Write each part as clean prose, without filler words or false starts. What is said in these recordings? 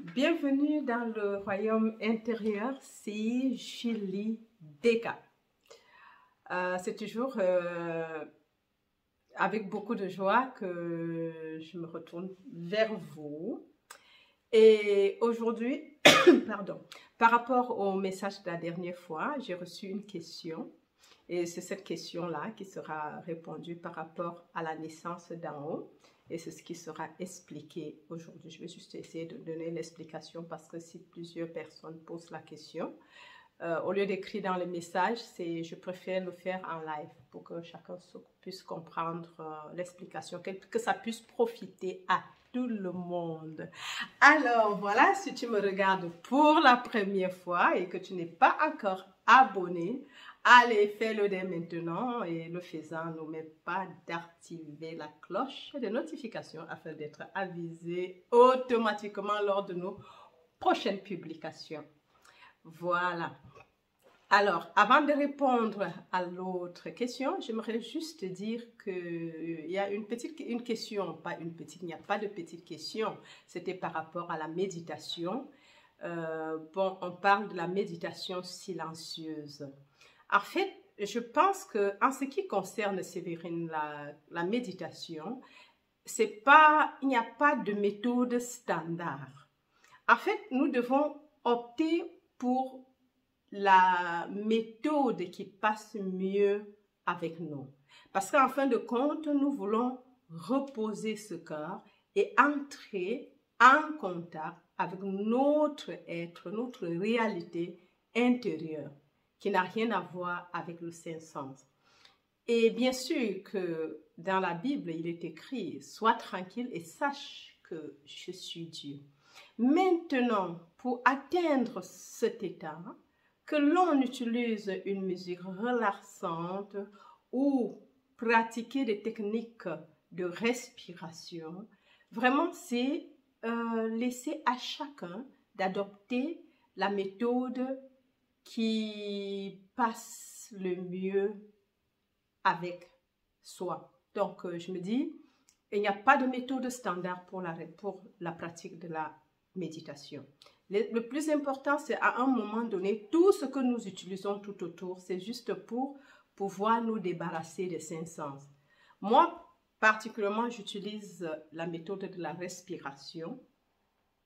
Bienvenue dans le royaume intérieur, c'est Julie Deka. C'est toujours avec beaucoup de joie que je me retourne vers vous. Et aujourd'hui, pardon, par rapport au message de la dernière fois, j'ai reçu une question. Et c'est cette question-là qui sera répondue par rapport à la naissance d'en haut. Et c'est ce qui sera expliqué aujourd'hui. Je vais juste essayer de donner l'explication parce que si plusieurs personnes posent la question, au lieu d'écrire dans le message, je préfère le faire en live pour que chacun puisse comprendre l'explication, que ça puisse profiter à tout le monde. Alors voilà, si tu me regardes pour la première fois et que tu n'es pas encore abonné, allez, fais-le dès maintenant et le faisant, n'oublie pas d'activer la cloche de notification afin d'être avisé automatiquement lors de nos prochaines publications. Voilà. Alors, avant de répondre à l'autre question, j'aimerais juste dire qu'il y a une question, il n'y a pas de petite question, c'était par rapport à la méditation. Bon, on parle de la méditation silencieuse. En fait, je pense qu'en ce qui concerne, Séverine, la méditation, il n'y a pas de méthode standard. En fait, nous devons opter pour la méthode qui passe mieux avec nous. Parce qu'en fin de compte, nous voulons reposer ce corps et entrer en contact avec notre être, notre réalité intérieure, qui n'a rien à voir avec le Saint-Sens. Et bien sûr que dans la Bible, il est écrit « Sois tranquille et sache que je suis Dieu ». Maintenant, pour atteindre cet état, que l'on utilise une musique relaxante ou pratiquer des techniques de respiration, vraiment c'est laisser à chacun d'adopter la méthode qui passe le mieux avec soi. Donc je me dis, il n'y a pas de méthode standard pour la pratique de la méditation. Le plus important, c'est à un moment donné, tout ce que nous utilisons tout autour, c'est juste pour pouvoir nous débarrasser des cinq sens. Moi, particulièrement, j'utilise la méthode de la respiration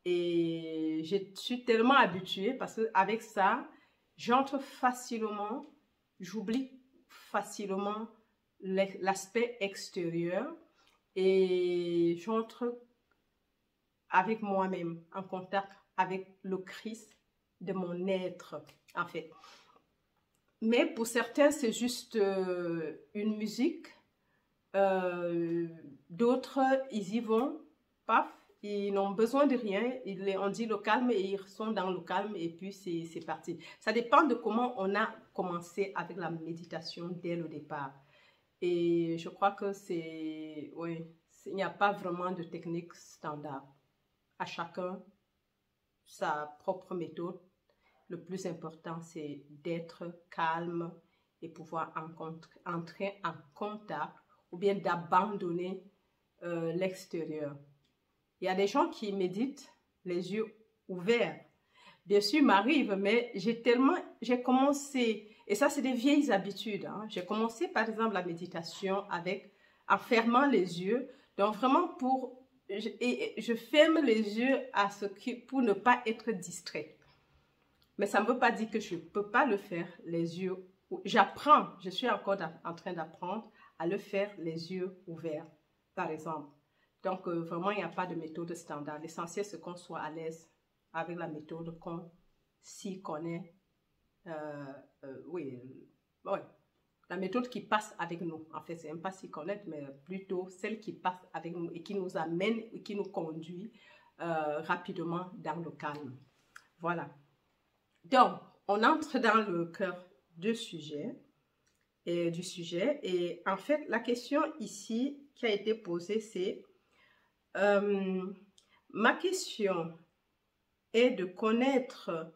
et je suis tellement habituée parce qu'avec ça, j'entre facilement, j'oublie facilement l'aspect extérieur et j'entre avec moi-même, en contact avec le Christ de mon être, en fait. Mais pour certains, c'est juste une musique. D'autres, ils y vont, paf, ils n'ont besoin de rien. On dit le calme et ils sont dans le calme et puis c'est parti. Ça dépend de comment on a commencé avec la méditation dès le départ. Et je crois que oui, il n'y a pas vraiment de technique standard. À chacun sa propre méthode. Le plus important, c'est d'être calme et pouvoir entrer en contact ou bien d'abandonner l'extérieur. Il y a des gens qui méditent les yeux ouverts. Bien sûr, m'arrive, mais j'ai commencé, et ça c'est des vieilles habitudes, hein. J'ai commencé par exemple la méditation en fermant les yeux, donc vraiment je ferme les yeux pour ne pas être distrait. Mais ça ne veut pas dire que je ne peux pas le faire les yeux. J'apprends, je suis encore en train d'apprendre à le faire les yeux ouverts, par exemple. Donc, vraiment, il n'y a pas de méthode standard. L'essentiel, c'est qu'on soit à l'aise avec la méthode qu'on s'y connaît. Oui, la méthode qui passe avec nous. En fait, c'est même pas s'y connaître, mais plutôt celle qui passe avec nous et qui nous amène et qui nous conduit rapidement dans le calme. Voilà. Donc, on entre dans le cœur du sujet. Et en fait, la question ici qui a été posée, c'est ma question est de connaître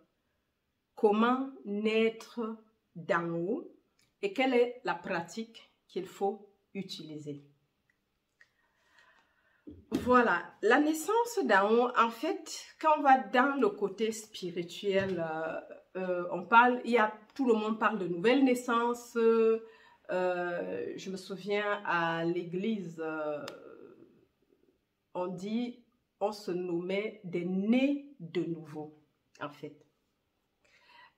comment naître d'en haut et quelle est la pratique qu'il faut utiliser. Voilà, la naissance d'en haut, en fait, quand on va dans le côté spirituel, on parle, tout le monde parle de nouvelle naissance. Je me souviens à l'église, on se nommait des nés de nouveau, en fait.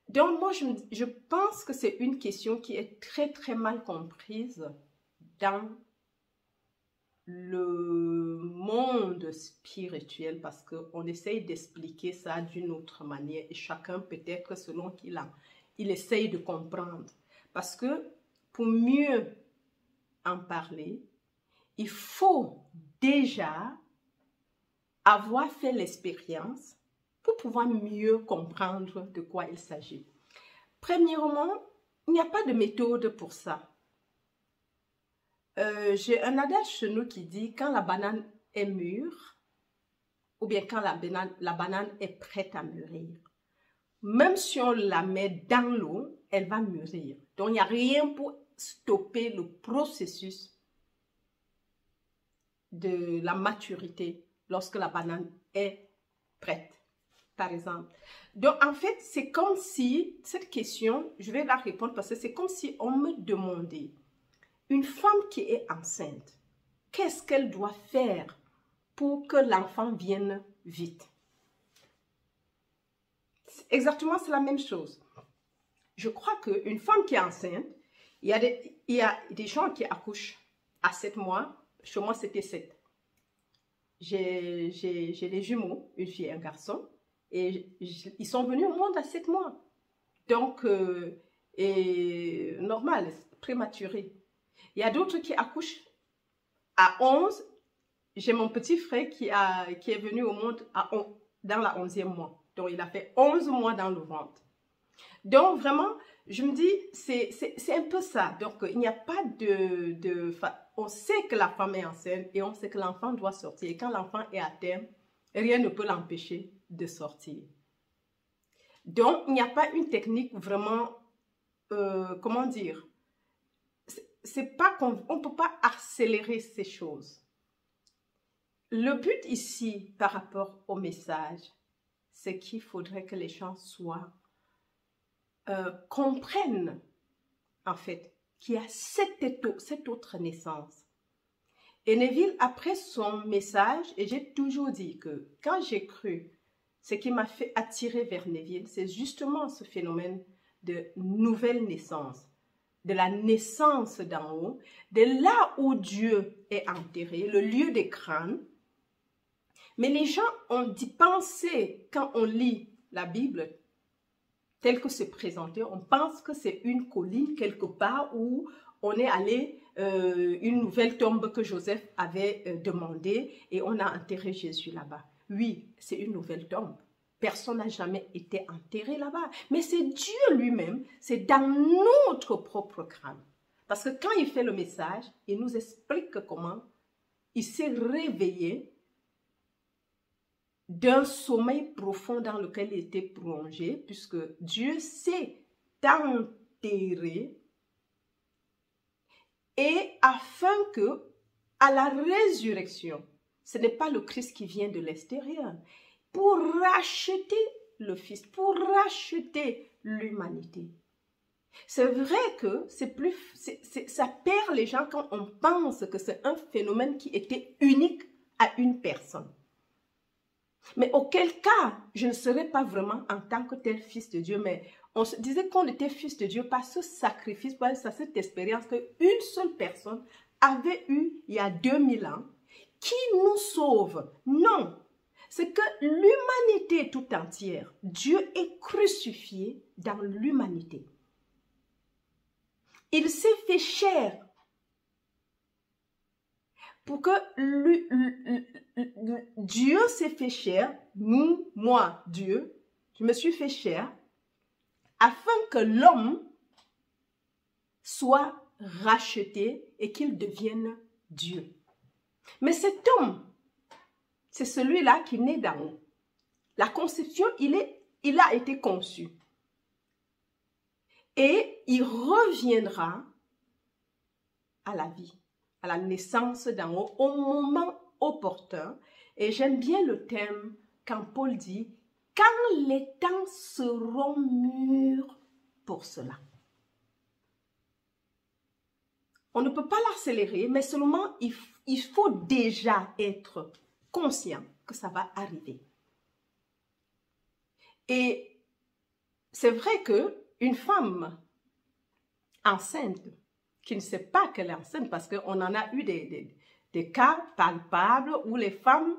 Donc, moi, je pense que c'est une question qui est très, très mal comprise dans le monde spirituel parce qu'on essaye d'expliquer ça d'une autre manière et chacun peut-être selon qu'il a, il essaye de comprendre. Parce que pour mieux en parler, il faut déjà avoir fait l'expérience pour pouvoir mieux comprendre de quoi il s'agit. Premièrement, il n'y a pas de méthode pour ça. J'ai un adage chez nous qui dit quand la banane est mûre, ou bien quand la banane est prête à mûrir, même si on la met dans l'eau, elle va mûrir. Donc, il n'y a rien pour stopper le processus de la maturité lorsque la banane est prête, par exemple. Donc, en fait, c'est comme si, cette question, je vais la répondre parce que c'est comme si on me demandait, une femme qui est enceinte, qu'est-ce qu'elle doit faire pour que l'enfant vienne vite? Exactement, c'est la même chose. Je crois qu'une femme qui est enceinte, il y a des gens qui accouchent à 7 mois. Chez moi, c'était 7. J'ai des jumeaux, une fille et un garçon, et ils sont venus au monde à 7 mois. Donc, normal, prématuré. Il y a d'autres qui accouchent à 11. J'ai mon petit frère qui est venu au monde dans la 11e mois. Donc, il a fait 11 mois dans le ventre. Donc, vraiment, je me dis, c'est un peu ça. Donc, il n'y a pas on sait que la femme est enceinte et on sait que l'enfant doit sortir. Et quand l'enfant est à terme, rien ne peut l'empêcher de sortir. Donc, il n'y a pas une technique vraiment, comment dire, c'est pas on ne peut pas accélérer ces choses. Le but ici, par rapport au message, c'est qu'il faudrait que les gens comprennent, en fait, qu'il y a cette autre naissance. Et Neville, après son message, et j'ai toujours dit que quand j'ai cru, ce qui m'a fait attirer vers Neville, c'est justement ce phénomène de nouvelle naissance, de la naissance d'en haut, de là où Dieu est enterré, le lieu des crânes. Mais les gens ont d'y penser quand on lit la Bible telle que c'est présenté. On pense que c'est une colline quelque part où on est allé, une nouvelle tombe que Joseph avait demandé et on a enterré Jésus là-bas. Oui, c'est une nouvelle tombe. Personne n'a jamais été enterré là-bas. Mais c'est Dieu lui-même, c'est dans notre propre crâne. Parce que quand il fait le message, il nous explique comment il s'est réveillé d'un sommeil profond dans lequel il était plongé, puisque Dieu s'est enterré, et afin que, à la résurrection, ce n'est pas le Christ qui vient de l'extérieur, pour racheter le Fils, pour racheter l'humanité. C'est vrai que ça perd les gens quand on pense que c'est un phénomène qui était unique à une personne. Mais auquel cas, je ne serais pas vraiment en tant que tel fils de Dieu, mais on se disait qu'on était fils de Dieu par ce sacrifice, par cette expérience qu'une seule personne avait eue il y a 2000 ans, qui nous sauve. Non, c'est que l'humanité tout entière, Dieu est crucifié dans l'humanité. Il s'est fait chair pour que Dieu s'est fait chair, moi, Dieu, je me suis fait chair, afin que l'homme soit racheté et qu'il devienne Dieu. Mais cet homme, c'est celui-là qui naît d'en haut. La conception, il a été conçu. Et il reviendra à la vie, à la naissance d'en haut, au moment opportun. Et j'aime bien le thème quand Paul dit « Quand les temps seront mûrs pour cela ». On ne peut pas l'accélérer, mais seulement il faut déjà être conscient que ça va arriver. Et c'est vrai qu'une femme enceinte, qui ne sait pas qu'elle est enceinte, parce qu'on en a eu des cas palpables où les femmes,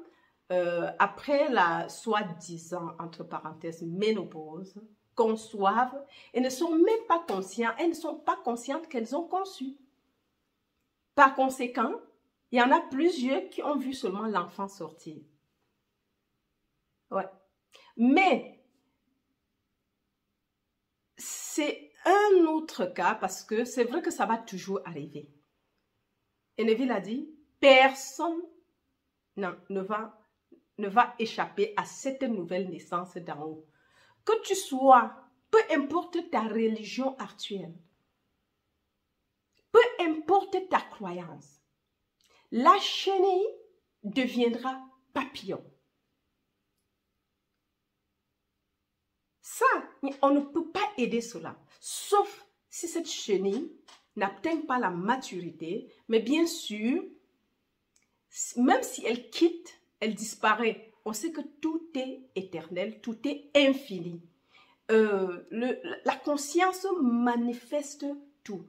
après la soi-disant, entre parenthèses, ménopause, conçoivent et ne sont même pas conscientes, elles ne sont pas conscientes qu'elles ont conçu. Par conséquent, il y en a plusieurs qui ont vu seulement l'enfant sortir. Ouais. Mais c'est un autre cas parce que c'est vrai que ça va toujours arriver. Et Neville a dit, personne ne va échapper à cette nouvelle naissance d'en haut. Que tu sois, peu importe ta religion actuelle, peu importe ta croyance, la chenille deviendra papillon. Ça, on ne peut pas aider cela, sauf si cette chenille n'atteint pas la maturité, mais bien sûr, même si elle quitte, elle disparaît. On sait que tout est éternel, tout est infini. La conscience manifeste tout.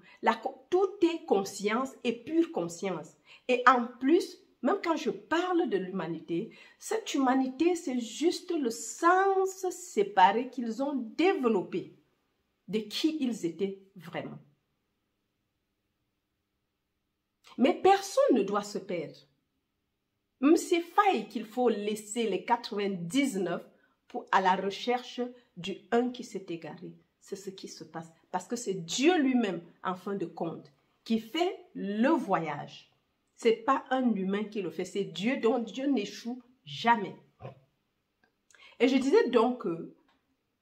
Tout est conscience et pure conscience. Et en plus, même quand je parle de l'humanité, cette humanité, c'est juste le sens séparé qu'ils ont développé de qui ils étaient vraiment. Mais personne ne doit se perdre. Même c'est faille qu'il faut laisser les 99 à la recherche du un qui s'est égaré. C'est ce qui se passe. Parce que c'est Dieu lui-même, en fin de compte, qui fait le voyage. Ce n'est pas un humain qui le fait, c'est Dieu dont Dieu n'échoue jamais. Et je disais donc,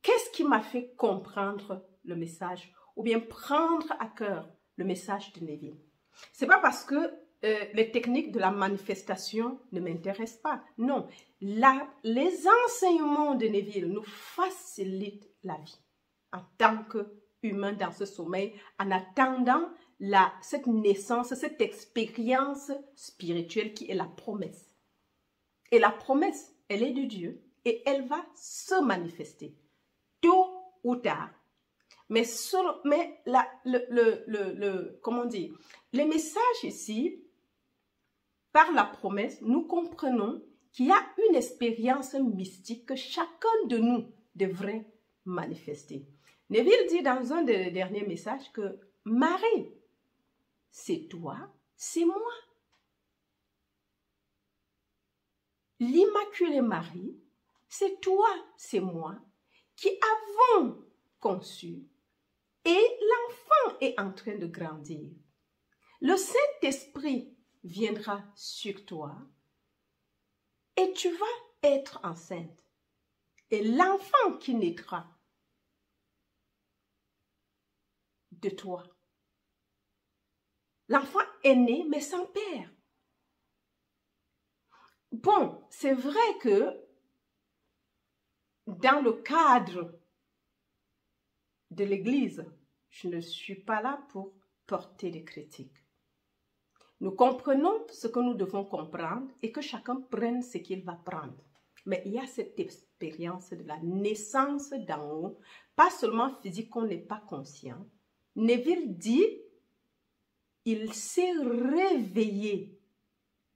qu'est-ce qui m'a fait comprendre le message ou bien prendre à cœur le message de Neville? Ce n'est pas parce que les techniques de la manifestation ne m'intéressent pas. Non, les enseignements de Neville nous facilitent la vie en tant qu'humain dans ce sommeil, en attendant cette naissance, cette expérience spirituelle qui est la promesse. Et la promesse, elle est de Dieu et elle va se manifester tôt ou tard. Mais comment dire, les messages ici, par la promesse, nous comprenons qu'il y a une expérience mystique que chacun de nous devrait manifester. Neville dit dans un des derniers messages que Marie, c'est toi, c'est moi. L'Immaculée Marie, c'est toi, c'est moi, qui avons conçu et l'enfant est en train de grandir. Le Saint-Esprit viendra sur toi et tu vas être enceinte. Et l'enfant qui naîtra de toi, l'enfant est né mais sans père. Bon, c'est vrai que dans le cadre de l'Église, je ne suis pas là pour porter des critiques. Nous comprenons ce que nous devons comprendre et que chacun prenne ce qu'il va prendre. Mais il y a cette expérience de la naissance d'en haut, pas seulement physique qu'on n'est pas conscient. Neville dit, il s'est réveillé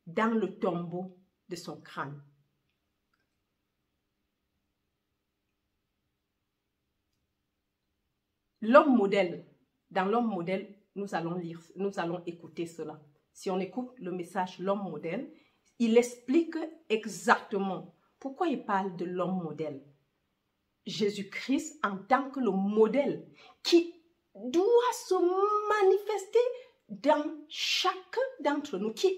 dans le tombeau de son crâne. L'homme modèle, dans l'homme modèle, nous allons écouter cela. Si on écoute le message l'homme modèle, il explique exactement pourquoi il parle de l'homme modèle. Jésus-Christ en tant que le modèle qui doit se manifester dans chacun d'entre nous, qui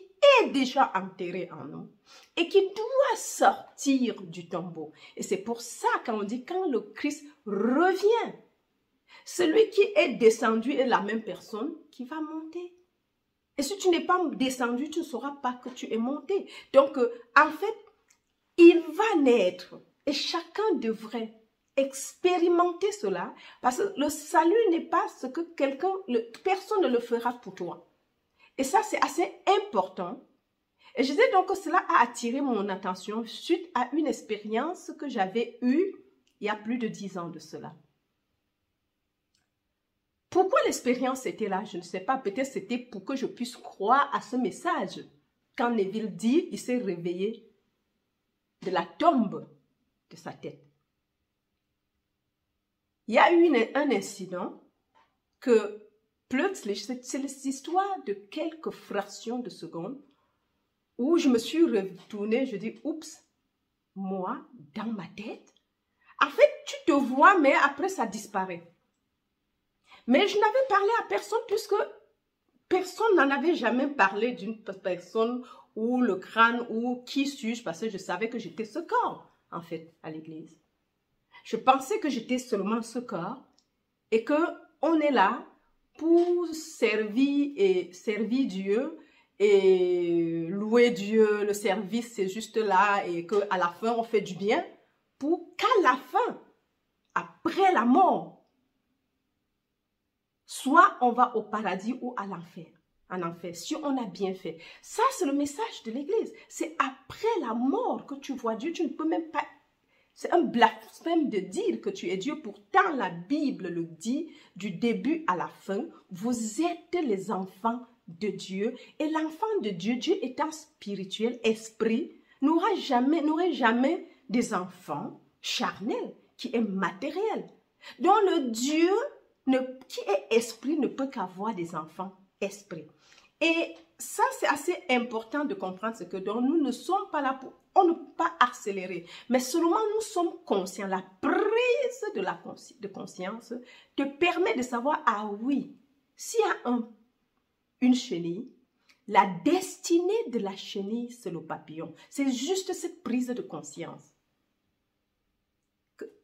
est déjà enterré en nous et qui doit sortir du tombeau. Et c'est pour ça qu'on dit quand le Christ revient, celui qui est descendu est la même personne qui va monter. Et si tu n'es pas descendu, tu ne sauras pas que tu es monté. Donc, en fait, il va naître et chacun devrait expérimenter cela parce que le salut n'est pas ce que personne ne le fera pour toi. Et ça, c'est assez important. Et je disais donc que cela a attiré mon attention suite à une expérience que j'avais eue il y a plus de 10 ans de cela. Pourquoi l'expérience était là? Je ne sais pas. Peut-être c'était pour que je puisse croire à ce message. Quand Neville dit, il s'est réveillé de la tombe de sa tête. Il y a eu un incident que, plötzlich, c'est l'histoire de quelques fractions de secondes où je me suis retournée, je dis, oups, moi, dans ma tête. En fait, tu te vois, mais après, ça disparaît. Mais je n'avais parlé à personne puisque personne n'en avait jamais parlé d'une personne ou le crâne ou qui suis-je parce que je savais que j'étais ce corps, en fait, à l'église. Je pensais que j'étais seulement ce corps et qu'on est là pour servir Dieu et louer Dieu. Le service, c'est juste là et qu'à la fin, on fait du bien pour qu'à la fin, après la mort, soit on va au paradis ou à l'enfer. En enfer, si on a bien fait. Ça, c'est le message de l'Église. C'est après la mort que tu vois Dieu. Tu ne peux même pas... C'est un blasphème de dire que tu es Dieu. Pourtant, la Bible le dit du début à la fin. Vous êtes les enfants de Dieu. Et l'enfant de Dieu, Dieu étant spirituel, esprit, n'aurait jamais des enfants charnels, qui est matériel. Donc, le Dieu qui est esprit ne peut qu'avoir des enfants esprit. Et ça, c'est assez important de comprendre ce que donc, nous ne sommes pas là pour, on ne peut pas accélérer, mais seulement nous sommes conscients. La prise de conscience te permet de savoir, ah oui, s'il y a une chenille, la destinée de la chenille, c'est le papillon. C'est juste cette prise de conscience.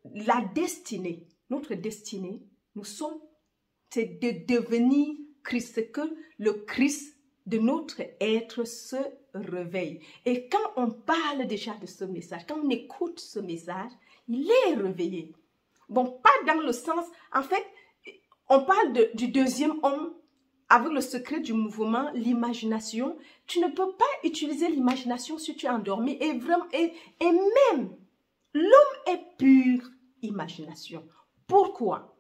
La destinée, notre destinée, c'est de devenir Christ, c'est que le Christ de notre être se réveille. Et quand on parle déjà de ce message, quand on écoute ce message, il est réveillé. Bon, pas dans le sens, en fait, on parle du deuxième homme avec le secret du mouvement, l'imagination. Tu ne peux pas utiliser l'imagination si tu es endormi et même l'homme est pure imagination. Pourquoi?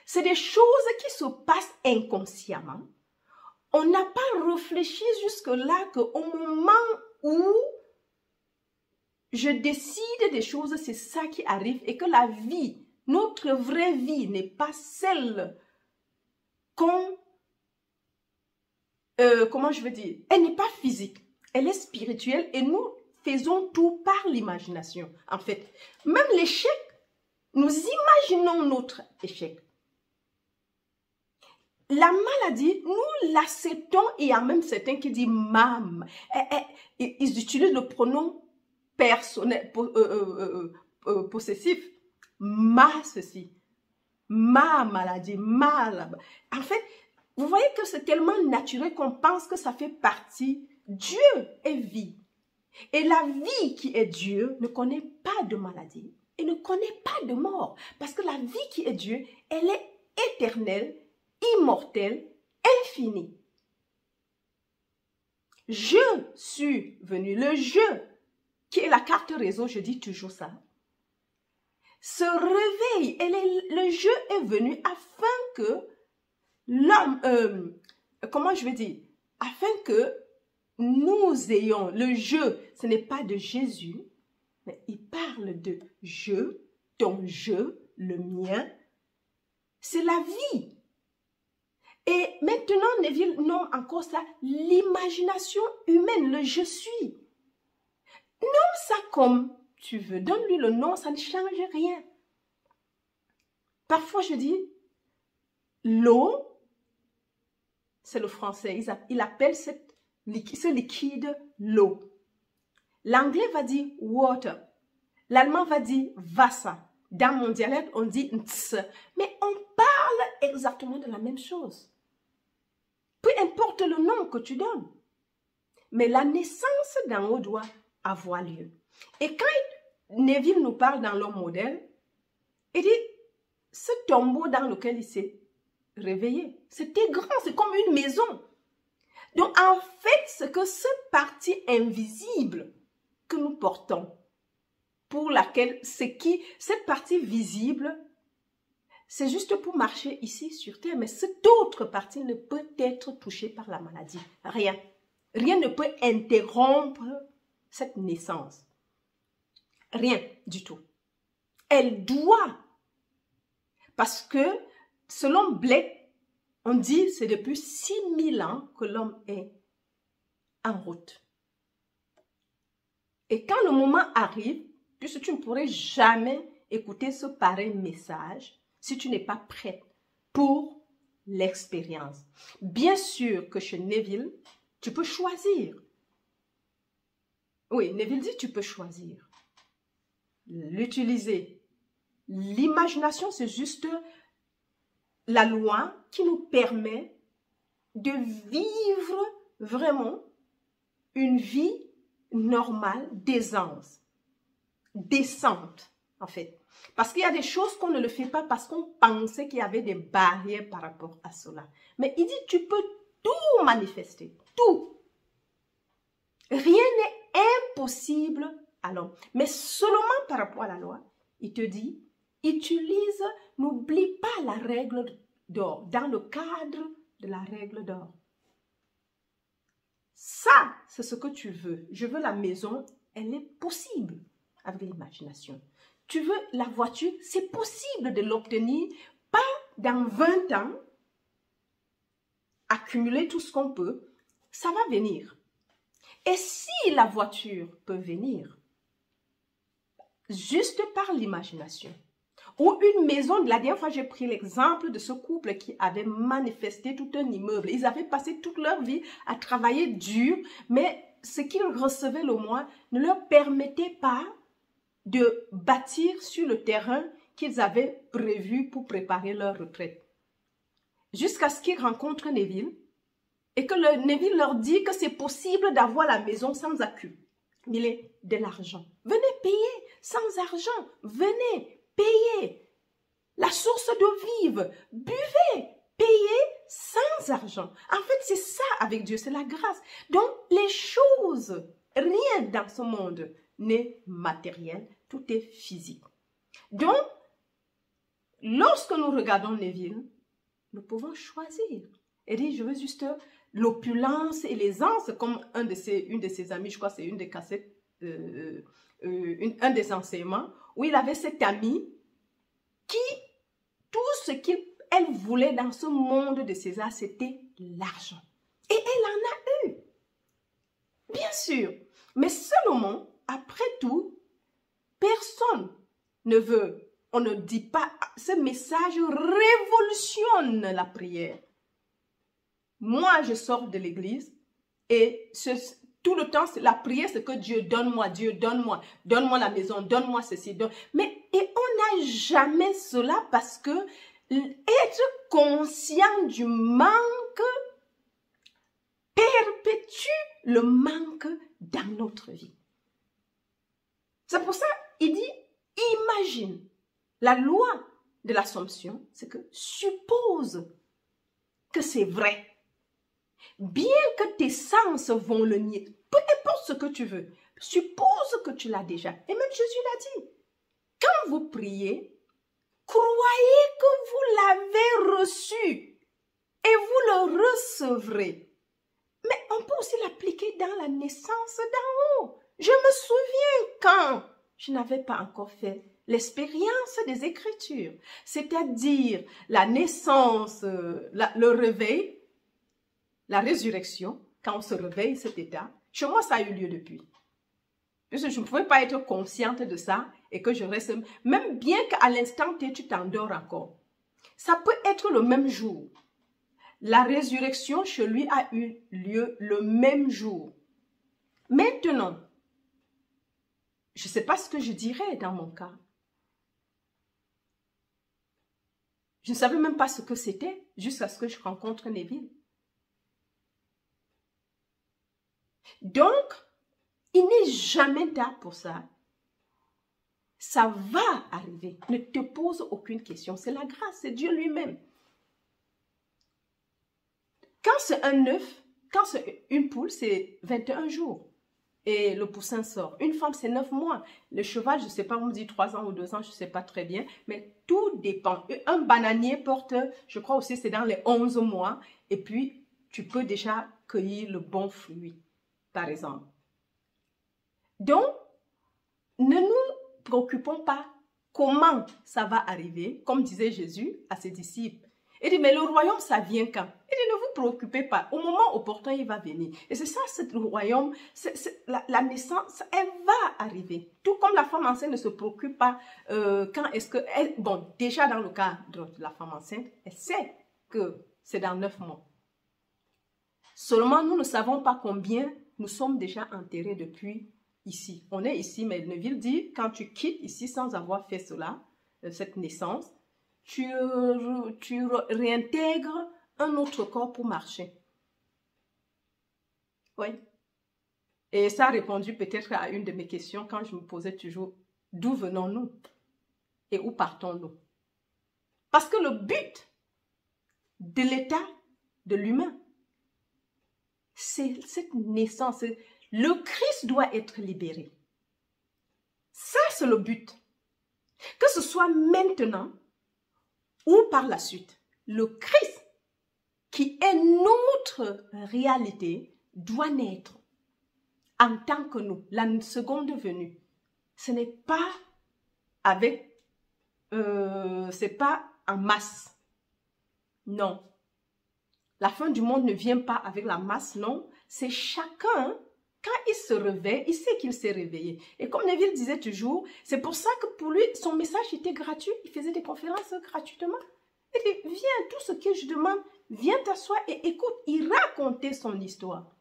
C'est des choses qui se passent inconsciemment. On n'a pas réfléchi jusque-là qu'au moment où je décide des choses, c'est ça qui arrive et que la vie, notre vraie vie n'est pas celle qu'on... comment je veux dire? Elle n'est pas physique, elle est spirituelle et nous faisons tout par l'imagination. En fait, même l'échec, nous imaginons notre échec. La maladie, nous l'acceptons et il y a même certains qui disent « mam ». Ils utilisent le pronom personnel, possessif. « Ma ceci »,« ma maladie »,« ma là-bas ». En fait, vous voyez que c'est tellement naturel qu'on pense que ça fait partie. Dieu est vie. Et la vie qui est Dieu ne connaît pas de maladie et ne connaît pas de mort. Parce que la vie qui est Dieu, elle est éternelle, immortel, infini. Je suis venu, le je, qui est la carte réseau, je dis toujours ça, se réveille, le je est venu afin que l'homme, comment je vais dire, afin que nous ayons le je, ce n'est pas de Jésus, mais il parle de je, ton je, le mien, c'est la vie. Et maintenant, Neville nomme encore ça l'imagination humaine, le je suis. Nomme ça comme tu veux, donne-lui le nom, ça ne change rien. Parfois, je dis, l'eau, c'est le français, il appelle ce liquide l'eau. L'anglais va dire water, l'allemand va dire Wasser. Dans mon dialecte, on dit ts, mais on parle exactement de la même chose. Peu importe le nom que tu donnes. Mais la naissance d'en haut doit avoir lieu. Et quand Neville nous parle dans l'homme modèle, il dit, ce tombeau dans lequel il s'est réveillé, c'était grand, c'est comme une maison. Donc en fait, c'est que cette partie invisible que nous portons, pour laquelle, cette partie visible, c'est juste pour marcher ici sur terre, mais cette autre partie ne peut être touchée par la maladie. Rien. Rien ne peut interrompre cette naissance. Rien du tout. Elle doit. Parce que, selon Blake, on dit c'est depuis 6000 ans que l'homme est en route. Et quand le moment arrive, puisque tu ne pourrais jamais écouter ce pareil message si tu n'es pas prête pour l'expérience. Bien sûr que chez Neville, tu peux choisir. Oui, Neville dit tu peux choisir. L'utiliser. L'imagination, c'est juste la loi qui nous permet de vivre vraiment une vie normale d'aisance, décente en fait. Parce qu'il y a des choses qu'on ne le fait pas parce qu'on pensait qu'il y avait des barrières par rapport à cela. Mais il dit tu peux tout manifester, tout. Rien n'est impossible à l'homme. Mais seulement par rapport à la loi, il te dit, utilise, n'oublie pas la règle d'or, dans le cadre de la règle d'or. Ça, c'est ce que tu veux. Je veux la maison, elle est possible avec l'imagination. Tu veux la voiture, c'est possible de l'obtenir, pas dans 20 ans, accumuler tout ce qu'on peut, ça va venir. Et si la voiture peut venir, juste par l'imagination, ou une maison, la dernière fois j'ai pris l'exemple de ce couple qui avait manifesté tout un immeuble. Ils avaient passé toute leur vie à travailler dur, mais ce qu'ils recevaient le mois ne leur permettait pas de bâtir sur le terrain qu'ils avaient prévu pour préparer leur retraite. Jusqu'à ce qu'ils rencontrent Neville et que Neville leur dit que c'est possible d'avoir la maison sans accumuler de l'argent. Venez payer sans argent, venez payer. La source d'eau vive, buvez, payez sans argent. En fait, c'est ça avec Dieu, c'est la grâce. Donc, les choses, rien dans ce monde n'est matériel, tout est physique. Donc, lorsque nous regardons Neville, nous pouvons choisir. Et dit, je veux juste l'opulence et l'aisance, comme une de ses amis, je crois que c'est une des cassettes, un des enseignements, où il avait cet ami qui, tout ce qu'elle voulait dans ce monde de César, c'était l'argent. Et elle en a eu. Bien sûr. Mais seulement, après tout, personne ne veut, on ne dit pas, ce message révolutionne la prière. Moi, je sors de l'église et tout le temps, la prière, c'est que Dieu, donne-moi, donne-moi la maison, donne-moi ceci. Mais et on n'a jamais cela parce que être conscient du manque perpétue le manque dans notre vie. C'est pour ça, il dit, imagine, la loi de l'Assomption, c'est que suppose que c'est vrai. Bien que tes sens vont le nier, peu importe ce que tu veux, suppose que tu l'as déjà. Et même Jésus l'a dit. Quand vous priez, croyez que vous l'avez reçu et vous le recevrez. Mais on peut aussi l'appliquer dans la naissance d'en haut. Je me souviens quand je n'avais pas encore fait l'expérience des Écritures, c'est-à-dire la naissance, le réveil, la résurrection, quand on se réveille, cet état. Chez moi, ça a eu lieu depuis. Parce que je ne pouvais pas être consciente de ça et que je reste, même bien qu'à l'instant T, tu t'endors encore. Ça peut être le même jour. La résurrection chez lui a eu lieu le même jour. Maintenant, je ne sais pas ce que je dirais dans mon cas. Je ne savais même pas ce que c'était jusqu'à ce que je rencontre Neville. Donc, il n'est jamais tard pour ça. Ça va arriver. Ne te pose aucune question. C'est la grâce, c'est Dieu lui-même. Quand c'est un œuf, quand c'est une poule, c'est 21 jours. Et le poussin sort. Une femme, c'est 9 mois. Le cheval, je ne sais pas, on me dit 3 ans ou 2 ans, je ne sais pas très bien. Mais tout dépend. Un bananier porte, je crois aussi, c'est dans les 11 mois. Et puis, tu peux déjà cueillir le bon fruit, par exemple. Donc, ne nous préoccupons pas comment ça va arriver, comme disait Jésus à ses disciples. Il dit, mais le royaume, ça vient quand? Il dit, ne vous préoccupez pas. Au moment opportun, il va venir. Et c'est ça, le royaume, la naissance, elle va arriver. Tout comme la femme enceinte ne se préoccupe pas quand est-ce que... bon, déjà dans le cas de la femme enceinte, elle sait que c'est dans 9 mois. Seulement, nous ne savons pas combien nous sommes déjà enterrés depuis ici. On est ici, mais Neville dit, quand tu quittes ici sans avoir fait cela, cette naissance, tu réintègres un autre corps pour marcher. Oui. Et ça a répondu peut-être à une de mes questions quand je me posais toujours, d'où venons-nous et où partons-nous? Parce que le but de l'état de l'humain, c'est cette naissance. Le Christ doit être libéré. Ça, c'est le but. Que ce soit maintenant ou par la suite, le Christ, qui est notre réalité, doit naître en tant que nous, la seconde venue. Ce n'est pas avec, c'est pas en masse. Non. La fin du monde ne vient pas avec la masse, non. C'est chacun, quand il se réveille, il sait qu'il s'est réveillé. Et comme Neville disait toujours, c'est pour ça que pour lui, son message était gratuit. Il faisait des conférences gratuitement. Il dit, viens, tout ce que je demande, viens t'asseoir et écoute. Il racontait son histoire.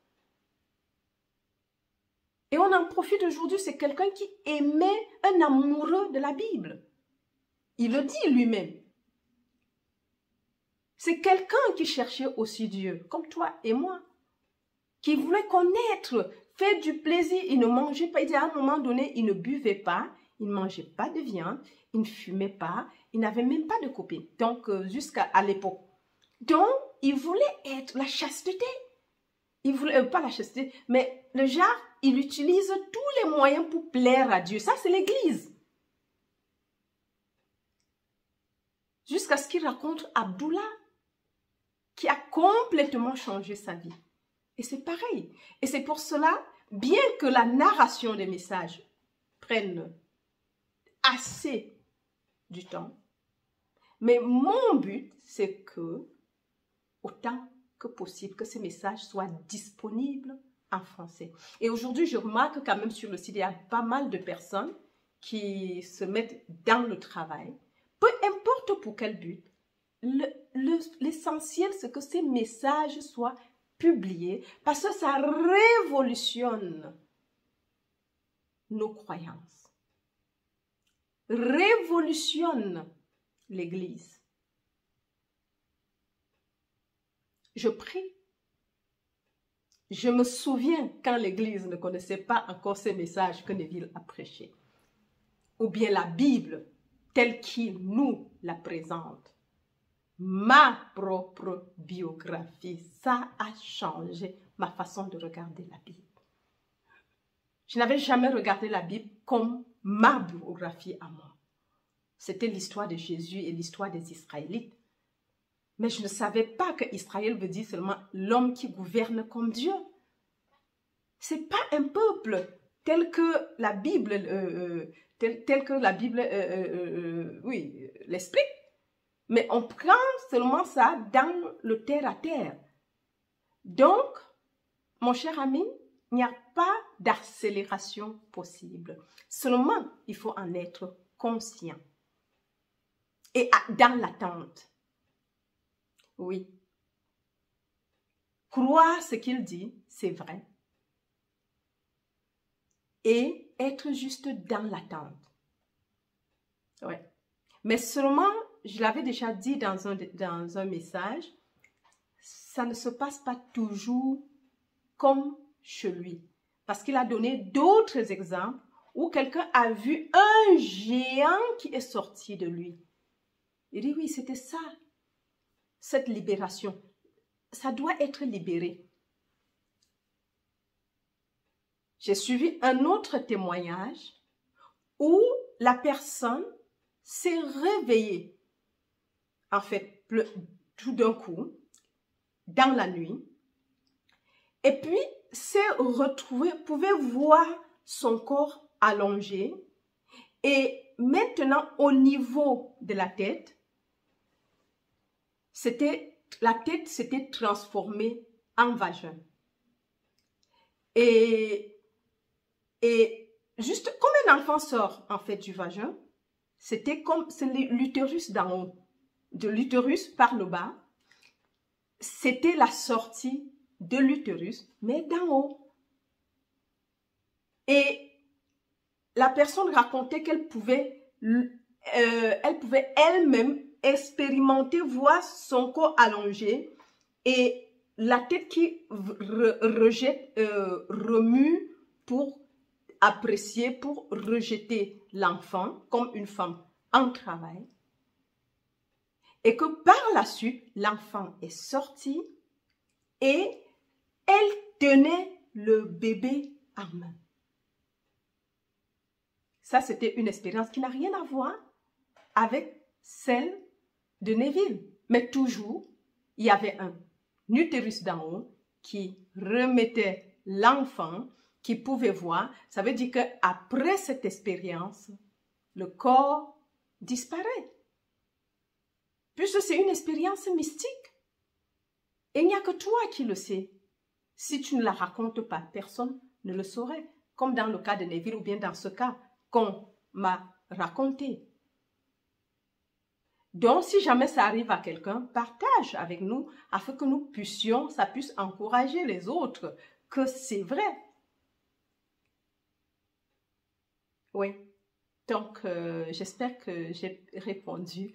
Et on en profite aujourd'hui, c'est quelqu'un qui aimait, un amoureux de la Bible. Il le dit lui-même. C'est quelqu'un qui cherchait aussi Dieu, comme toi et moi, qui voulait connaître, faire du plaisir. Il ne mangeait pas, il dit à un moment donné, il ne buvait pas, il ne mangeait pas de viande, il ne fumait pas, il n'avait même pas de copine, donc jusqu'à l'époque. Donc, il voulait être la chasteté. Il voulait, pas la chasteté, mais le genre, il utilise tous les moyens pour plaire à Dieu. Ça, c'est l'Église. Jusqu'à ce qu'il raconte Abdullah, qui a complètement changé sa vie. Et c'est pareil. Et c'est pour cela, bien que la narration des messages prenne assez du temps, mais mon but, c'est que, autant que possible, que ces messages soient disponibles en français. Et aujourd'hui, je remarque quand même sur le site, il y a pas mal de personnes qui se mettent dans le travail, peu importe pour quel but. L'essentiel, c'est que ces messages soient publiés parce que ça révolutionne nos croyances, révolutionne l'Église. Je prie. Je me souviens quand l'Église ne connaissait pas encore ces messages que Neville a prêchés, ou bien la Bible telle qu'il nous la présente. Ma propre biographie, ça a changé ma façon de regarder la Bible. Je n'avais jamais regardé la Bible comme ma biographie à moi. C'était l'histoire de Jésus et l'histoire des Israélites. Mais je ne savais pas que Israël veut dire seulement l'homme qui gouverne comme Dieu. Ce n'est pas un peuple tel que la Bible, oui, l'explique. Mais on prend seulement ça dans le terre-à-terre. Donc, mon cher ami, il n'y a pas d'accélération possible. Seulement, il faut en être conscient. Et dans l'attente. Oui. Croire ce qu'il dit, c'est vrai. Et être juste dans l'attente. Oui. Mais seulement, je l'avais déjà dit dans un message, ça ne se passe pas toujours comme chez lui. Parce qu'il a donné d'autres exemples où quelqu'un a vu un géant qui est sorti de lui. Il dit oui, c'était ça, cette libération. Ça doit être libéré. J'ai suivi un autre témoignage où la personne s'est réveillée, en fait, tout d'un coup, dans la nuit, et puis s'est retrouvée, pouvait voir son corps allongé, et maintenant, au niveau de la tête, la tête s'était transformée en vagin. Et juste comme un enfant sort en fait du vagin, c'était comme l'utérus d'en haut, de l'utérus par le bas, c'était la sortie de l'utérus, mais d'en haut. Et la personne racontait qu'elle pouvait elle-même expérimenter, voir son corps allongé et la tête qui remue pour apprécier, pour rejeter l'enfant comme une femme en travail. Et que par la suite, l'enfant est sorti et elle tenait le bébé en main. Ça, c'était une expérience qui n'a rien à voir avec celle de Neville. Mais toujours, il y avait un utérus d'en haut qui remettait l'enfant, qui pouvait voir. Ça veut dire qu'après cette expérience, le corps disparaît. Puisque c'est une expérience mystique. Et il n'y a que toi qui le sais. Si tu ne la racontes pas, personne ne le saurait. Comme dans le cas de Neville ou bien dans ce cas qu'on m'a raconté. Donc, si jamais ça arrive à quelqu'un, partage avec nous afin que nous puissions, ça puisse encourager les autres que c'est vrai. Oui, donc j'espère que j'ai répondu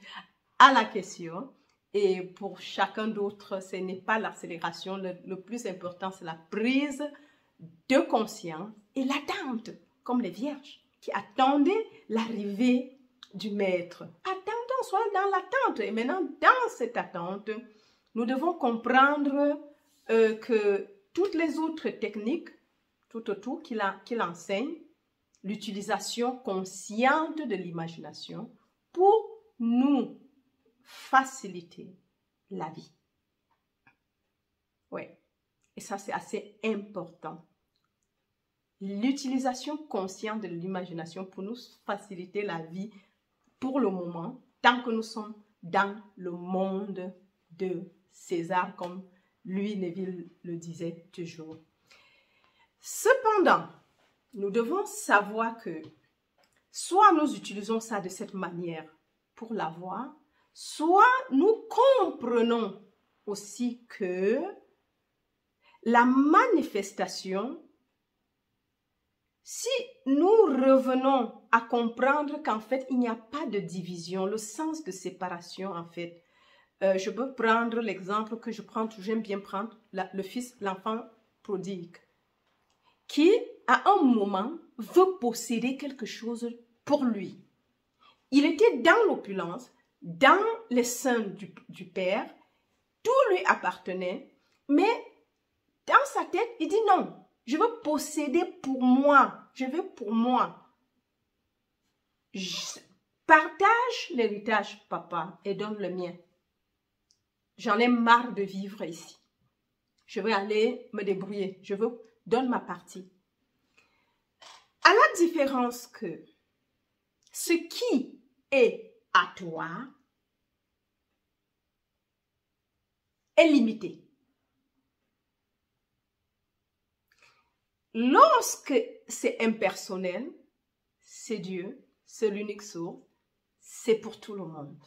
à la question. Et pour chacun d'autre, ce n'est pas l'accélération. Le plus important, c'est la prise de conscience et l'attente, comme les vierges qui attendaient l'arrivée du maître. Attendons, soyons dans l'attente. Et maintenant, dans cette attente, nous devons comprendre que toutes les autres techniques, tout autour qu'il enseigne, l'utilisation consciente de l'imagination pour nous faciliter la vie. Oui, et ça c'est assez important. L'utilisation consciente de l'imagination pour nous faciliter la vie pour le moment, tant que nous sommes dans le monde de César, comme lui, Neville, le disait toujours. Cependant, nous devons savoir que soit nous utilisons ça de cette manière pour l'avoir, soit nous comprenons aussi que la manifestation, si nous revenons à comprendre qu'en fait, il n'y a pas de division, le sens de séparation, en fait, je peux prendre l'exemple que j'aime bien prendre, l'enfant prodigue, qui, à un moment, veut posséder quelque chose pour lui. Il était dans l'opulence, dans les seins du Père, tout lui appartenait, mais dans sa tête, il dit non, je veux posséder pour moi, je veux pour moi. Partage l'héritage, papa, et donne le mien. J'en ai marre de vivre ici. Je vais aller me débrouiller, donne ma partie. À la différence que ce qui est à toi est limité. Lorsque c'est impersonnel, c'est Dieu, c'est l'unique source, c'est pour tout le monde.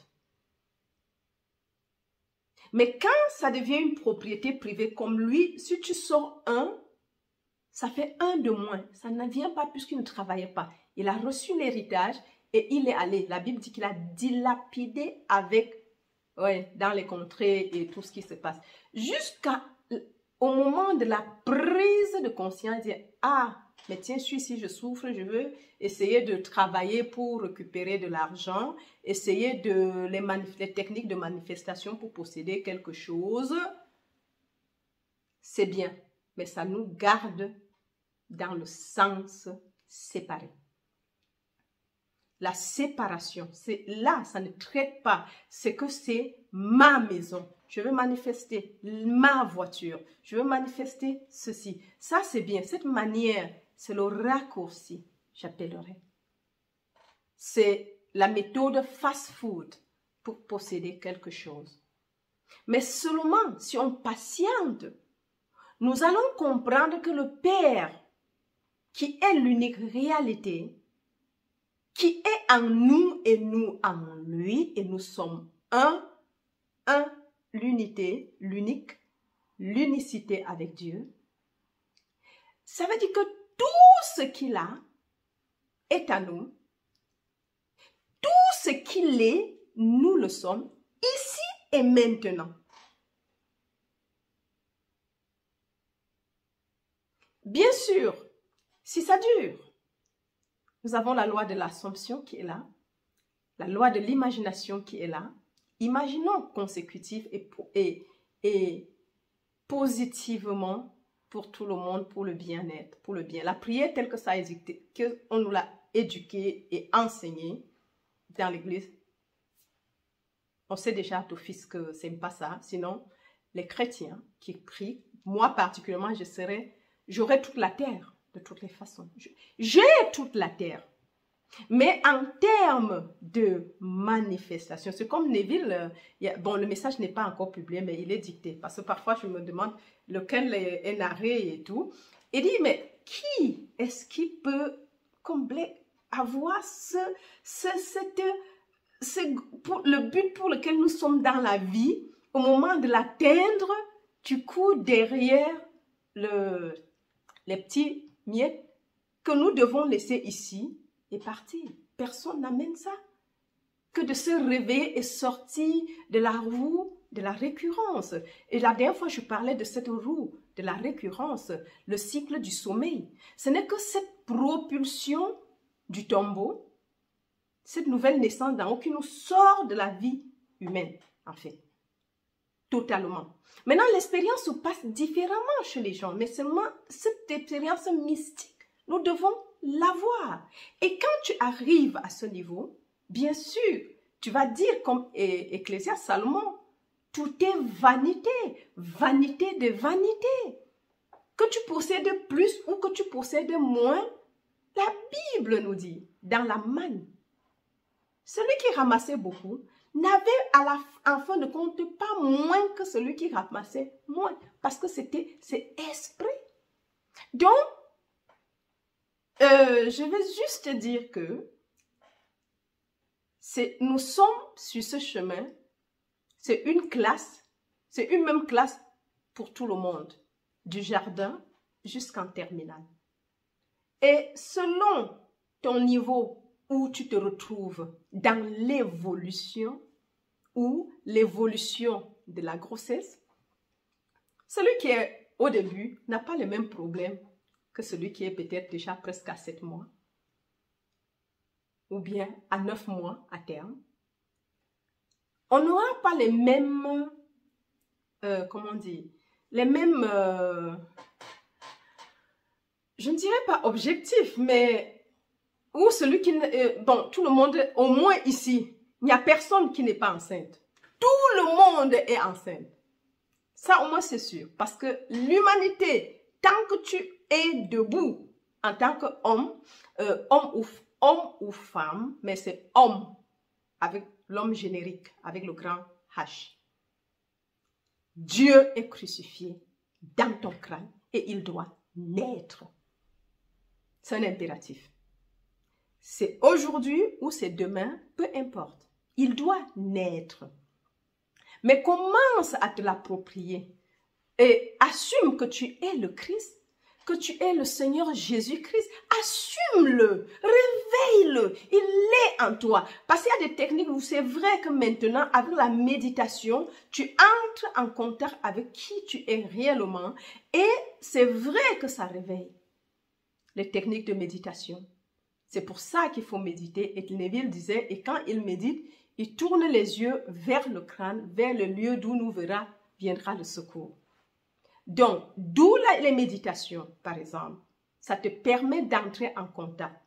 Mais quand ça devient une propriété privée comme lui, si tu sors un, ça fait un de moins. Ça ne vient pas puisqu'il ne travaillait pas. Il a reçu l'héritage et il est allé. La Bible dit qu'il a dilapidé dans les contrées et tout ce qui se passe. Jusqu'à au moment de la prise de conscience, dire, ah, mais tiens, si je souffre, je veux essayer de travailler pour récupérer de l'argent, essayer les techniques de manifestation pour posséder quelque chose. C'est bien, mais ça nous garde dans le sens séparé. La séparation, c'est là, ça ne traite pas. C'est que c'est ma maison. Je veux manifester ma voiture. Je veux manifester ceci. Ça, c'est bien. Cette manière, c'est le raccourci, j'appellerais. C'est la méthode fast-food pour posséder quelque chose. Mais seulement si on patiente, nous allons comprendre que le Père, qui est l'unique réalité, qui est en nous et nous en lui, et nous sommes l'unité, l'unique, l'unicité avec Dieu. Ça veut dire que tout ce qu'il a est à nous. Tout ce qu'il est, nous le sommes, ici et maintenant. Bien sûr, si ça dure, nous avons la loi de l'Assomption qui est là, la loi de l'imagination qui est là. Imaginons consécutif et positivement pour tout le monde, pour le bien-être, pour le bien. La prière telle que ça a existé, qu'on nous l'a éduquée et enseignée dans l'église, on sait déjà d'office que ce n'est pas ça. Sinon, les chrétiens qui prient, moi particulièrement, j'aurai toute la terre de toutes les façons. J'ai toute la terre. Mais en termes de manifestation, c'est comme Neville, bon, le message n'est pas encore publié, mais il est dicté. Parce que parfois, je me demande lequel est narré et tout. Il dit, mais qui est-ce qui peut combler, avoir le but pour lequel nous sommes dans la vie, au moment de l'atteindre, tu cours derrière les petits miettes que nous devons laisser ici et partir. Personne n'amène ça. Que de se réveiller et sortir de la roue de la récurrence. Et la dernière fois, je parlais de cette roue de la récurrence, le cycle du sommeil. Ce n'est que cette propulsion du tombeau, cette nouvelle naissance d'en haut qui nous sort de la vie humaine, en fait. Totalement. Maintenant, l'expérience se passe différemment chez les gens, mais seulement cette expérience mystique, nous devons l'avoir. Et quand tu arrives à ce niveau, bien sûr, tu vas dire comme Ecclésiaste Salomon, tout est vanité, vanité de vanité. Que tu possèdes plus ou que tu possèdes moins, la Bible nous dit, dans la manne, celui qui ramassait beaucoup n'avait en fin de compte pas moins que celui qui ramassait moins, parce que c'est esprit. Donc, je vais juste dire que nous sommes sur ce chemin, c'est une classe, c'est une même classe pour tout le monde, du jardin jusqu'en terminale. Et selon ton niveau où tu te retrouves dans l'évolution ou l'évolution de la grossesse, celui qui est au début n'a pas le même problème que celui qui est peut-être déjà presque à 7 mois ou bien à 9 mois à terme. On n'aura pas les mêmes, comment dire, les mêmes, je ne dirais pas objectifs, mais où celui qui, bon, tout le monde, au moins ici, il n'y a personne qui n'est pas enceinte. Tout le monde est enceinte. Ça, au moins, c'est sûr. Parce que l'humanité, tant que tu es debout en tant qu'homme, homme ou femme, mais c'est homme avec l'homme générique, avec le grand H. Dieu est crucifié dans ton crâne et il doit naître. C'est un impératif. C'est aujourd'hui ou c'est demain, peu importe. Il doit naître. Mais commence à te l'approprier et assume que tu es le Christ, que tu es le Seigneur Jésus-Christ. Assume-le, réveille-le, il est en toi. Parce qu'il y a des techniques où c'est vrai que maintenant, avec la méditation, tu entres en contact avec qui tu es réellement et c'est vrai que ça réveille. Les techniques de méditation. C'est pour ça qu'il faut méditer. Et Neville disait, et quand il médite, il tourne les yeux vers le crâne, vers le lieu d'où nous viendra le secours. Donc, d'où les méditations, par exemple. Ça te permet d'entrer en contact.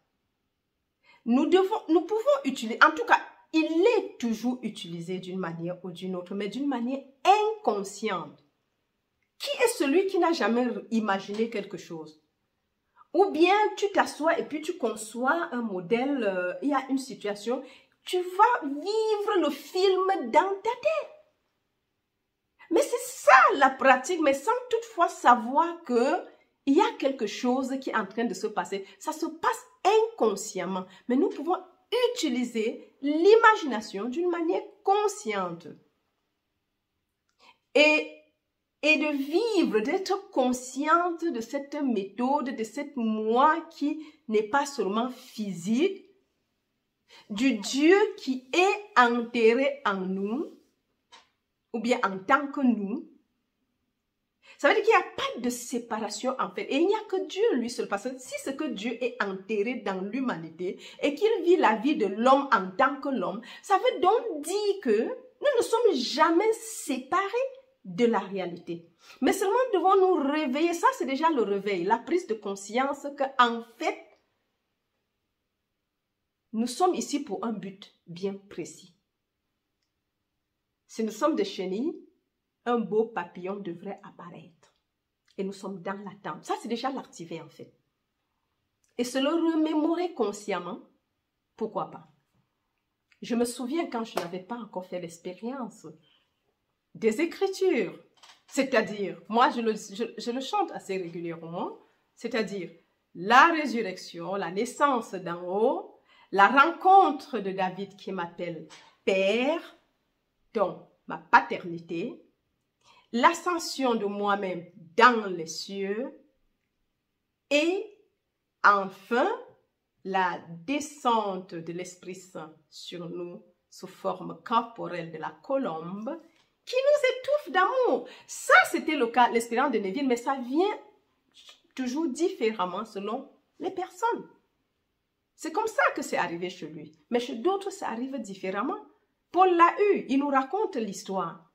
Nous pouvons utiliser, en tout cas, il est toujours utilisé d'une manière ou d'une autre, mais d'une manière inconsciente. Qui est celui qui n'a jamais imaginé quelque chose? Ou bien tu t'assois et puis tu conçois un modèle, il y a une situation, tu vas vivre le film dans ta tête. Mais c'est ça la pratique, mais sans toutefois savoir qu'il y a quelque chose qui est en train de se passer. Ça se passe inconsciemment, mais nous pouvons utiliser l'imagination d'une manière consciente. Et de vivre, d'être consciente de cette méthode, de cette moi qui n'est pas seulement physique, du Dieu qui est enterré en nous, ou bien en tant que nous. Ça veut dire qu'il n'y a pas de séparation en fait. Et il n'y a que Dieu lui seul. Parce que si c'est que Dieu est enterré dans l'humanité et qu'il vit la vie de l'homme en tant que l'homme, ça veut donc dire que nous ne sommes jamais séparés de la réalité. Mais seulement devons nous réveiller. Ça, c'est déjà le réveil, la prise de conscience qu'en fait, nous sommes ici pour un but bien précis. Si nous sommes des chenilles, un beau papillon devrait apparaître. Et nous sommes dans l'attente. Ça, c'est déjà l'activer en fait. Et se le remémorer consciemment, pourquoi pas? Je me souviens quand je n'avais pas encore fait l'expérience des Écritures. C'est-à-dire, moi je le chante assez régulièrement, c'est-à-dire la résurrection, la naissance d'en haut, la rencontre de David qui m'appelle Père, donc ma paternité, l'ascension de moi-même dans les cieux et enfin la descente de l'Esprit Saint sur nous sous forme corporelle de la colombe qui nous étouffe d'amour. Ça, c'était le cas, l'expérience de Neville, mais ça vient toujours différemment selon les personnes. C'est comme ça que c'est arrivé chez lui. Mais chez d'autres, ça arrive différemment. Paul l'a eu, il nous raconte l'histoire.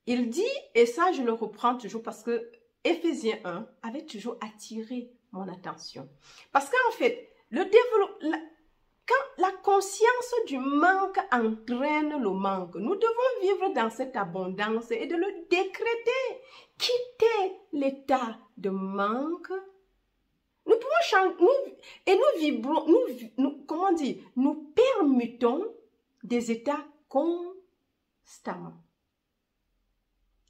Il dit, et ça je le reprends toujours parce que Éphésiens 1 avait toujours attiré mon attention. Parce qu'en fait, quand la conscience du manque entraîne le manque, nous devons vivre dans cette abondance et de le décréter. Quitter l'état de manque. Nous pouvons changer, et nous vibrons, comment dire, nous permutons des états constamment.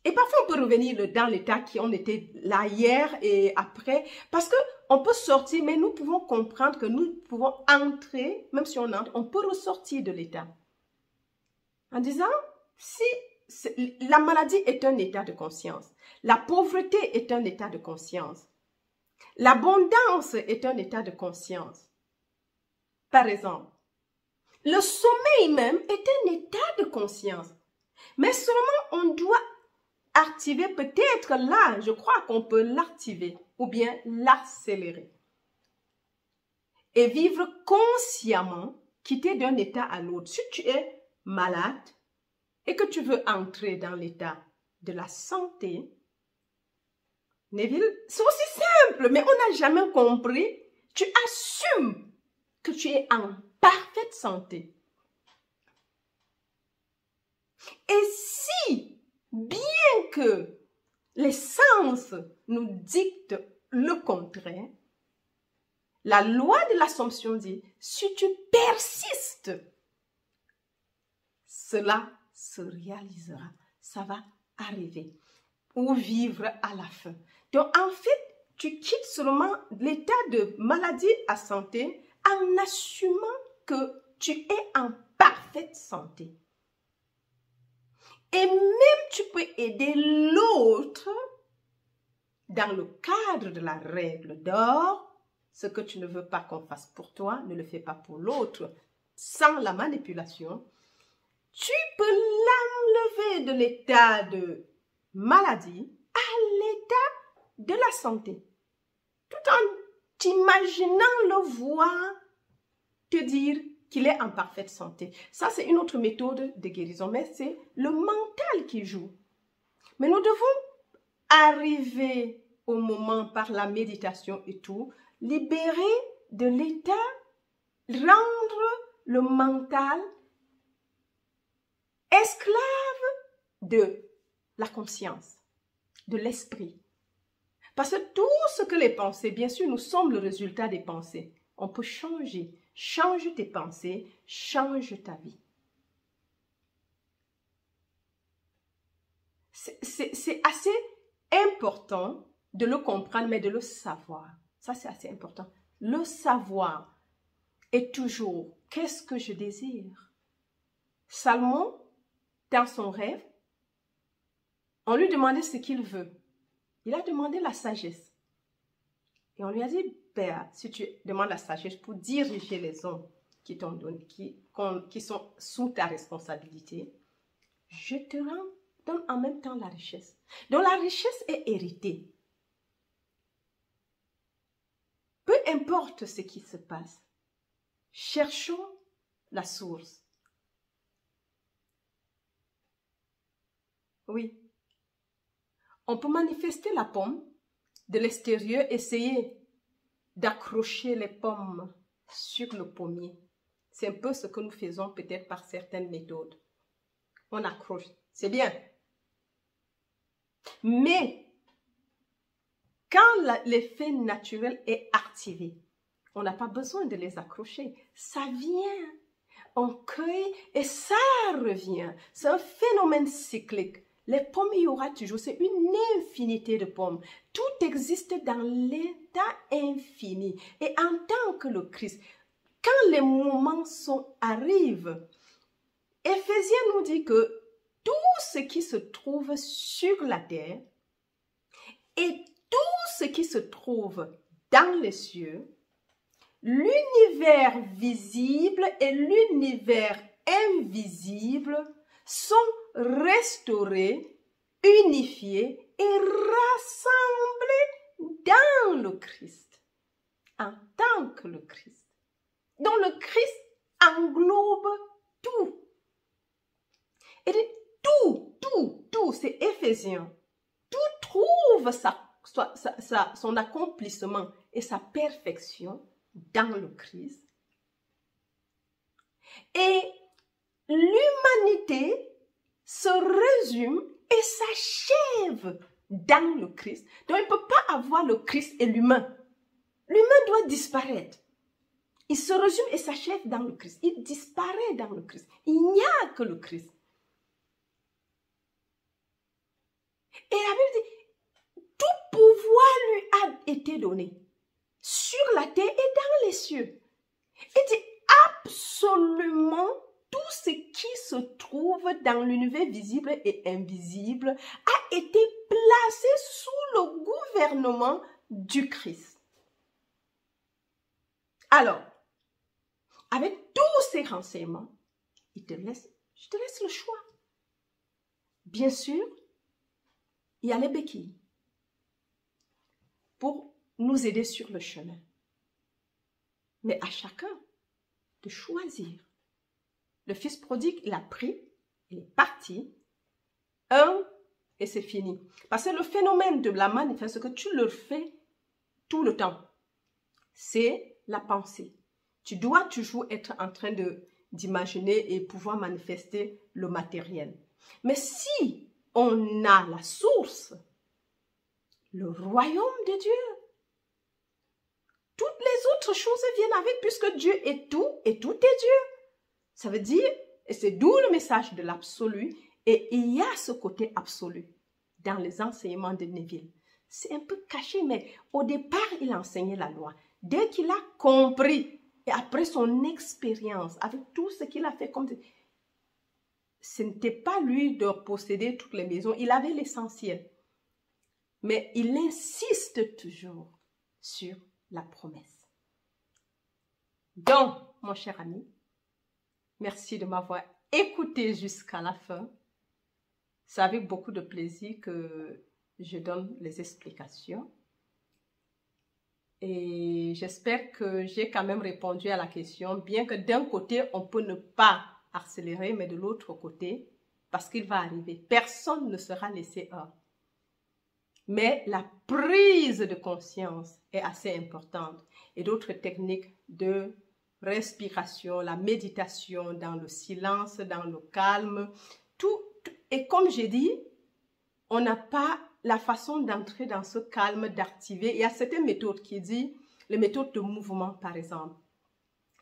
Et parfois, on peut revenir dans l'état qui on était là hier et après, parce qu'on peut sortir, mais nous pouvons comprendre que nous pouvons entrer, même si on entre, on peut ressortir de l'état. En disant, si la maladie est un état de conscience, la pauvreté est un état de conscience, l'abondance est un état de conscience. Par exemple, le sommeil même est un état de conscience, mais seulement on doit activer, peut-être là, je crois qu'on peut l'activer ou bien l'accélérer. Et vivre consciemment, quitter d'un état à l'autre. Si tu es malade et que tu veux entrer dans l'état de la santé, Neville, c'est aussi simple, mais on n'a jamais compris. Tu assumes que tu es en parfaite santé. Et si, bien que les sens nous dictent le contraire, la loi de l'Assomption dit, si tu persistes, cela se réalisera, ça va arriver, ou vivre à la fin. Donc en fait, tu quittes seulement l'état de maladie à santé en assumant que tu es en parfaite santé. Et même tu peux aider l'autre dans le cadre de la règle d'or, ce que tu ne veux pas qu'on fasse pour toi, ne le fais pas pour l'autre, sans la manipulation, tu peux l'enlever de l'état de maladie à l'état de la santé, tout en t'imaginant le voir te dire qu'il est en parfaite santé. Ça, c'est une autre méthode de guérison, mais c'est le mental qui joue. Mais nous devons arriver au moment, par la méditation et tout, libérer de l'état, rendre le mental esclave de la conscience, de l'esprit. Parce que tout ce que les pensées, bien sûr, nous sommes le résultat des pensées. On peut changer. Change tes pensées, change ta vie. C'est assez important de le comprendre, mais de le savoir. Ça, c'est assez important. Le savoir est toujours, qu'est-ce que je désire? Salomon, dans son rêve, on lui demandait ce qu'il veut. Il a demandé la sagesse. Et on lui a dit, Père, si tu demandes la sagesse pour diriger les hommes qui t'ont donné, qui sont sous ta responsabilité, je te donne en même temps la richesse. Donc la richesse est héritée. Peu importe ce qui se passe, cherchons la source. Oui. On peut manifester la pomme de l'extérieur, essayer d'accrocher les pommes sur le pommier. C'est un peu ce que nous faisons peut-être par certaines méthodes. On accroche, c'est bien. Mais quand l'effet naturel est activé, on n'a pas besoin de les accrocher. Ça vient, on cueille et ça revient. C'est un phénomène cyclique. Les pommes, il y aura toujours, c'est une infinité de pommes. Tout existe dans l'état infini. Et en tant que le Christ, quand les moments arrivent, Éphésiens nous dit que tout ce qui se trouve sur la terre et tout ce qui se trouve dans les cieux, l'univers visible et l'univers invisible sont restaurés, unifiés et rassemblés dans le Christ, en tant que le Christ. Donc le Christ englobe tout. Et tout, c'est Éphésiens. Tout trouve son accomplissement et sa perfection dans le Christ. Et l'humanité se résume et s'achève dans le Christ. Donc, il ne peut pas avoir le Christ et l'humain. L'humain doit disparaître. Il se résume et s'achève dans le Christ. Il disparaît dans le Christ. Il n'y a que le Christ. Et la Bible dit, tout pouvoir lui a été donné sur la terre et dans les cieux. Il dit absolument tout ce qui se trouve dans l'univers visible et invisible a été placé sous le gouvernement du Christ. Alors, avec tous ces renseignements, je te laisse le choix. Bien sûr, il y a les béquilles pour nous aider sur le chemin. Mais à chacun de choisir. Le fils prodigue, il a pris, il est parti, et c'est fini. Parce que le phénomène de la manifestation, que tu le fais tout le temps, c'est la pensée. Tu dois toujours être en train d'imaginer et pouvoir manifester le matériel. Mais si on a la source, le royaume de Dieu, toutes les autres choses viennent avec, puisque Dieu est tout et tout est Dieu. Ça veut dire, et c'est d'où le message de l'absolu, et il y a ce côté absolu dans les enseignements de Neville. C'est un peu caché, mais au départ, il enseignait la loi. Dès qu'il a compris, et après son expérience, avec tout ce qu'il a fait, comme ce n'était pas lui de posséder toutes les maisons, il avait l'essentiel. mais il insiste toujours sur la promesse. Donc, mon cher ami, merci de m'avoir écouté jusqu'à la fin. C'est avec beaucoup de plaisir que je donne les explications. Et j'espère que j'ai quand même répondu à la question, bien que d'un côté, on peut ne pas accélérer, mais de l'autre côté, parce qu'il va arriver. Personne ne sera laissé hors. Mais la prise de conscience est assez importante. Et d'autres techniques de respiration, la méditation dans le silence, dans le calme, tout. Et comme j'ai dit, on n'a pas la façon d'entrer dans ce calme, d'activer. Il y a certaines méthodes qui disent, les méthodes de mouvement par exemple.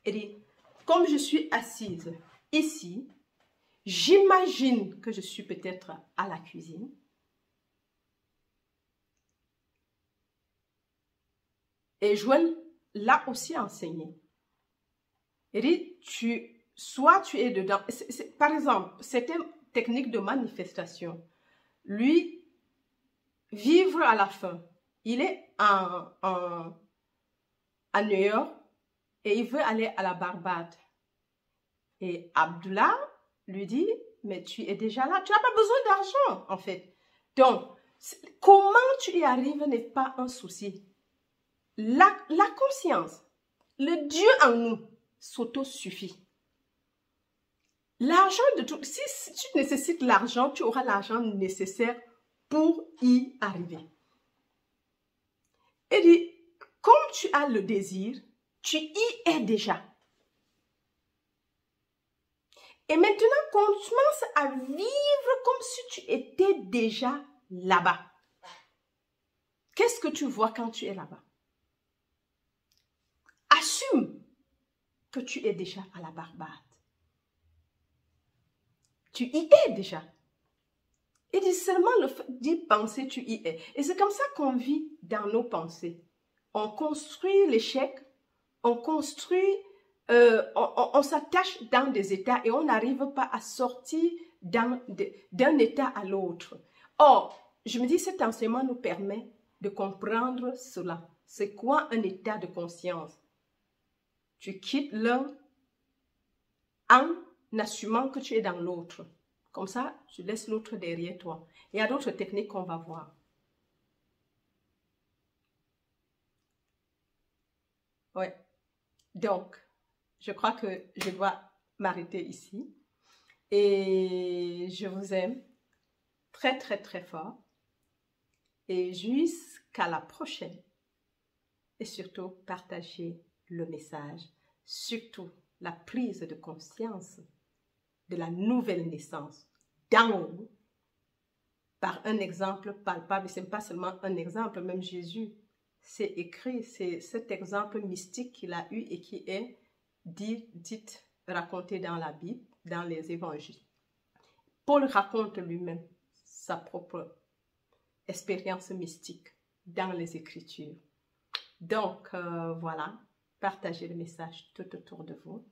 Elle dit, comme je suis assise ici, j'imagine que je suis peut-être à la cuisine. Et Joël l'a aussi enseigné. Elle dit, soit tu es dedans. Par exemple, certaines techniques de manifestation. Lui, vivre à la fin. Il est à New York et il veut aller à la Barbade. Et Abdullah lui dit, mais tu es déjà là, tu n'as pas besoin d'argent en fait. Donc, comment tu y arrives n'est pas un souci. La conscience, le Dieu en nous s'auto-suffit. L'argent de tout, si tu nécessites l'argent, tu auras l'argent nécessaire pour y arriver. Et dit, comme tu as le désir, tu y es déjà. Et maintenant, commence à vivre comme si tu étais déjà là-bas. Qu'est-ce que tu vois quand tu es là-bas? Assume que tu es déjà à la Barbade. Tu y es déjà. Il dit seulement le fait d'y penser, tu y es. Et c'est comme ça qu'on vit dans nos pensées. On construit l'échec, on construit, on s'attache dans des états et on n'arrive pas à sortir d'un état à l'autre. Or, je me dis, cet enseignement nous permet de comprendre cela. C'est quoi un état de conscience? Tu quittes l'un en assumant que tu es dans l'autre. Comme ça, tu laisses l'autre derrière toi. Il y a d'autres techniques qu'on va voir. Ouais. Donc, je crois que je dois m'arrêter ici. Et je vous aime très, très, très fort. Et jusqu'à la prochaine. Et surtout, partagez le message. Surtout, la prise de conscience de la nouvelle naissance d'en haut par un exemple palpable. Ce n'est pas seulement un exemple, même Jésus, c'est écrit, c'est cet exemple mystique qu'il a eu et qui est raconté dans la Bible, dans les évangiles. Paul raconte lui-même sa propre expérience mystique dans les Écritures. Donc, voilà, partagez le message tout autour de vous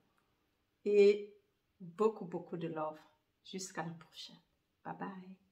et beaucoup, beaucoup de love. Jusqu'à la prochaine. Bye bye.